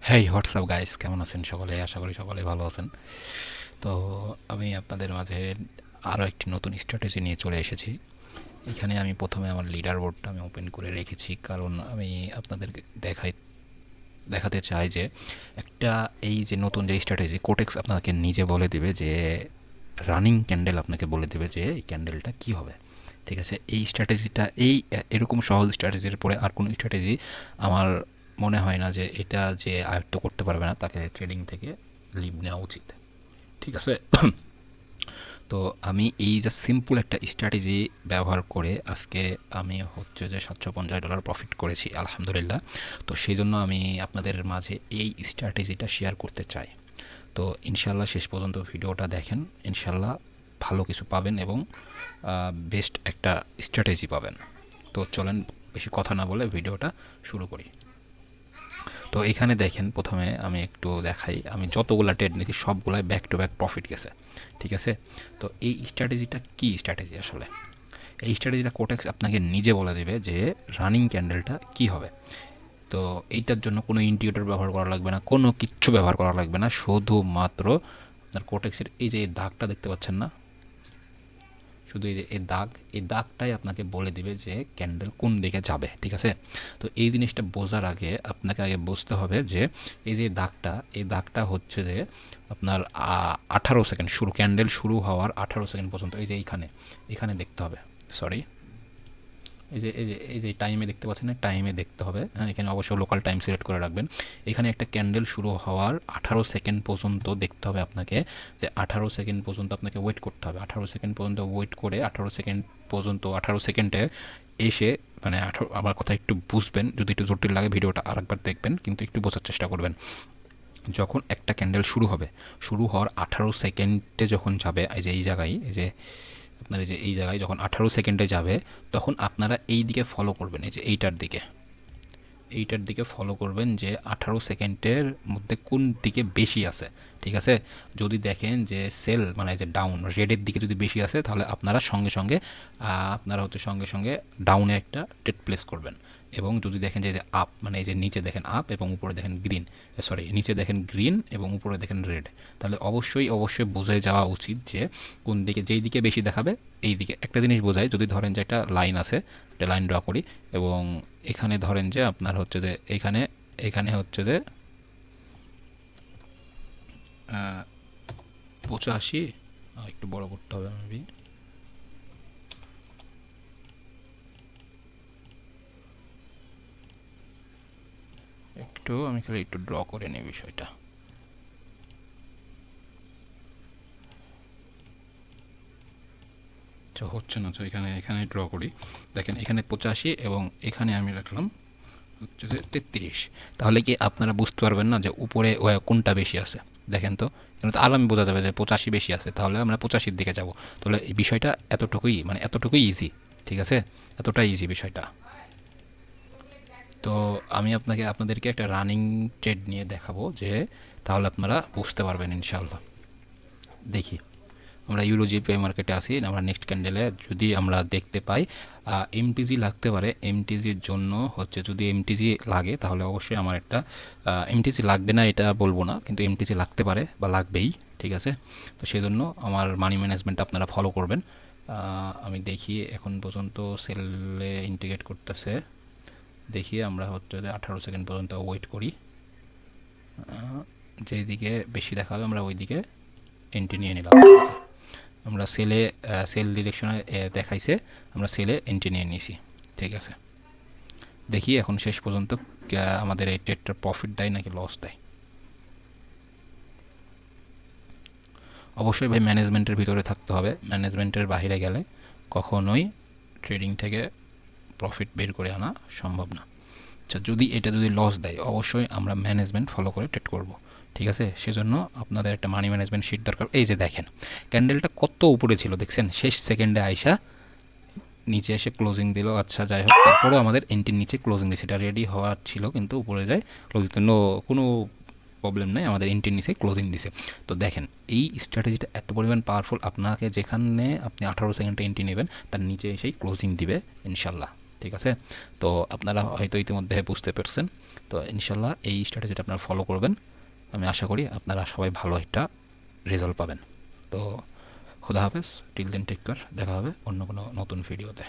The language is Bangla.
হেই হোয়াটসঅ্যাপ গাইস, কেমন আছেন সকলে? আশা করি সকলে ভালো আছেন। তো আমি আপনাদের মাঝে আরও একটি নতুন স্ট্র্যাটেজি নিয়ে চলে এসেছি। এখানে আমি প্রথমে আমার লিডার বোর্ডটা আমি ওপেন করে রেখেছি, কারণ আমি আপনাদেরকে দেখাতে চাই যে একটা এই যে নতুন যে স্ট্র্যাটেজি কোটেক্স আপনাকে নিজে বলে দিবে যে রানিং ক্যান্ডেল আপনাকে বলে দেবে যে এই ক্যান্ডেলটা কী হবে। ঠিক আছে, এই স্ট্র্যাটেজিটা এরকম সহজ স্ট্র্যাটেজির পরে আর কোনো স্ট্র্যাটেজি আমার মনে হয় না যে এটা যে আয়ত্ত করতে পারবে না তাকে ট্রেডিং থেকে লিভ নেওয়া উচিত। ঠিক আছে, তো আমি এই যে সিম্পল একটা স্ট্র্যাটেজি ব্যবহার করে আজকে আমি হচ্ছে যে $750 প্রফিট করেছি আলহামদুলিল্লাহ। তো সেই জন্য আমি আপনাদের মাঝে এই স্ট্র্যাটেজিটা শেয়ার করতে চাই। তো ইনশাল্লাহ শেষ পর্যন্ত ভিডিওটা দেখেন, ইনশাল্লাহ ভালো কিছু পাবেন এবং বেস্ট একটা স্ট্র্যাটেজি পাবেন। তো চলেন বেশি কথা না বলে ভিডিওটা শুরু করি। তো এখানে দেখেন, প্রথমে আমি একটু দেখাই, আমি যতগুলো ট্রেড নিয়েছি সবগুলাই ব্যাক টু ব্যাক প্রফিট গেছে। ঠিক আছে, তো এই স্ট্র্যাটেজিটা কি স্ট্র্যাটেজি আসলে? এই স্ট্র্যাটেজিটা কোটেক্স আপনাকে নিজে বলে দেবে যে রানিং ক্যান্ডেলটা কি হবে। তো এইটার জন্য কোনো ইন্ডিকেটর ব্যবহার করা লাগবে না, কোনো কিচ্ছু ব্যবহার করা লাগবে না, শুধুমাত্র আপনার কোটেক্সের এই যে দাগটা দেখতে পাচ্ছেন না, শুধু এই যে এই দাগটাই আপনাকে বলে দিবে যে ক্যান্ডেল কোন দিকে যাবে। ঠিক আছে, তো এই জিনিসটা বোঝার আগে আপনাকে আগে বুঝতে হবে যে এই যে এই দাগটা হচ্ছে যে আপনার 18 সেকেন্ড ক্যান্ডেল শুরু হওয়ার 18 সেকেন্ড পর্যন্ত এই যে এখানে দেখতে হবে। সরি, এই যে টাইমে দেখতে পাচ্ছেন না, টাইমে দেখতে হবে। হ্যাঁ, এখানে অবশ্যই লোকাল টাইম সিলেক্ট করে রাখবেন। এখানে একটা ক্যান্ডেল শুরু হওয়ার 18 সেকেন্ড পর্যন্ত দেখতে হবে আপনাকে, যে 18 সেকেন্ড পর্যন্ত আপনাকে ওয়েট করতে হবে। 18 সেকেন্ড পর্যন্ত ওয়েট করে 18 সেকেন্ড পর্যন্ত 18 সেকেন্ডে এসে, মানে 18, আমার কথা একটু বুঝবেন, যদি একটু জটিল লাগে ভিডিওটা আরেকবার দেখবেন, কিন্তু একটু বোঝার চেষ্টা করবেন। যখন একটা ক্যান্ডেল শুরু হবে, শুরু হওয়ার 18 সেকেন্ডে যখন যাবে, এই যে এই জায়গায়, এই যে আপনার এই জায়গায় যখন 18 সেকেন্ডে যাবে, তখন আপনারা এই দিকে ফলো করবেন, এই যে এইটার দিকে ফলো করবেন যে 18 সেকেন্ডের মধ্যে কোন দিকে বেশি আছে। ঠিক আছে, যদি দেখেন যে সেল মানে যে ডাউন রেডের দিকে যদি বেশি আছে, তাহলে আপনারা সঙ্গে সঙ্গে ডাউনে একটা ট্রেড প্লেস করবেন। এবং যদি দেখেন যে আপ, মানে এই যে নিচে দেখেন আপ এবং উপরে দেখেন গ্রিন, সরি নিচে দেখেন গ্রিন এবং উপরে দেখেন রেড, তাহলে অবশ্যই বুঝে যাওয়া উচিত যে কোন দিকে, যেই দিকে বেশি দেখাবে এই দিকে। একটা জিনিস বোঝায়, যদি ধরেন যে একটা লাইন আছে, একটা লাইন ড্র করি, এবং এখানে ধরেন যে আপনার হচ্ছে যে এখানে হচ্ছে যে 85, একটু বড় করতে হবে মেবি, আমি খালি একটু ড্র করে নিই বিষয়টা। হচ্ছে না, তো এখানে ড্র করি। দেখেন এখানে 85 এবং এখানে আমি রাখলাম হচ্ছে যে 33। তাহলে কি আপনারা বুঝতে পারবেন না যে উপরে কোনটা বেশি আছে? দেখেন তো, এখানে তো আরামে বোঝা যাবে যে 85 বেশি আছে, তাহলে আমরা 85-র দিকে যাব। তাহলে এই বিষয়টা এতটুকুই ইজি। ঠিক আছে, এতটাই ইজি বিষয়টা। তো আমি আপনাদেরকে একটা রানিং ট্রেড নিয়ে দেখাবো, যে তাহলে আপনারা বুঝতে পারবেন ইনশাল্লাহ। দেখি, আমরা ইউরোজিপে মার্কেটে আসি, আমরা নেক্সট ক্যান্ডেলে যদি আমরা দেখতে পাই এমটিজি লাগতে পারে। এমটিজির জন্য হচ্ছে, যদি এমটিজি লাগে তাহলে অবশ্যই আমার একটা, এমটিজি লাগবে না এটা বলবো না, কিন্তু এমটিজি লাগতে পারে বা লাগবেই। ঠিক আছে, তো সেজন্য আমার মানি ম্যানেজমেন্ট আপনারা ফলো করবেন। আমি দেখি এখন পর্যন্ত সেলে ইন্টিগ্রেট করতেছে, দেখি আমরা হচ্ছে 18 সেকেন্ড পর্যন্ত ওয়েট করি। যেই দিকে বেশি দেখাবে আমরা ওই দিকে এন্ট্রি নিয়ে নিলাম। ঠিক আছে, আমরা সেল ডিরেকশনে দেখাইছে, আমরা সেলে এন্ট্রি নিয়ে নিয়েছি। ঠিক আছে, দেখি এখন শেষ পর্যন্ত আমাদের এই ট্রেডটা প্রফিট দেয় নাকি লস দেয়। অবশ্যই ভাই ম্যানেজমেন্টের ভিতরে থাকতে হবে, ম্যানেজমেন্টের বাইরে গেলে কখনোই ট্রেডিং থেকে প্রফিট বের করে আনা সম্ভব না। আচ্ছা, যদি লস দেয়, অবশ্যই আমরা ম্যানেজমেন্ট ফলো করে ট্রেড করব। ঠিক আছে, সেজন্য আপনাদের একটা মানি ম্যানেজমেন্ট শিট দরকার। এই যে দেখেন ক্যান্ডেলটা কত উপরে ছিল, দেখছেন? শেষ সেকেন্ডে আইসা নিচে এসে ক্লোজিং দিল। আচ্ছা যাই হোক, তারপরেও আমাদের এন্ট্রির নিচে ক্লোজিং দিচ্ছে, এটা রেডি হওয়ার ছিল কিন্তু উপরে যায় ক্লোজিং, কোনো প্রবলেম নেই, আমাদের এন্ট্রির নিচে ক্লোজিং দিছে। তো দেখেন এই স্ট্র্যাটেজিটা এত পরিমাণ পাওয়ারফুল, আপনাকে যেখানে আপনি 18 সেকেন্ডে এন্ট্রি নেবেন তার নিচে এসেই ক্লোজিং দিবে ইনশাল্লাহ। ঠিক আছে, তো আপনারা হয়তো ইতিমধ্যে বুঝতে পারছেন তো ইনশাল্লাহ এই স্ট্র্যাটেজিটা আপনারা ফলো করবেন, আমি আশা করি আপনারা সবাই ভালো একটা রেজাল্ট পাবেন। তো খোদা হাফেজ, টিল দেন টেক কেয়ার, দেখা হবে অন্য কোনো নতুন ভিডিওতে।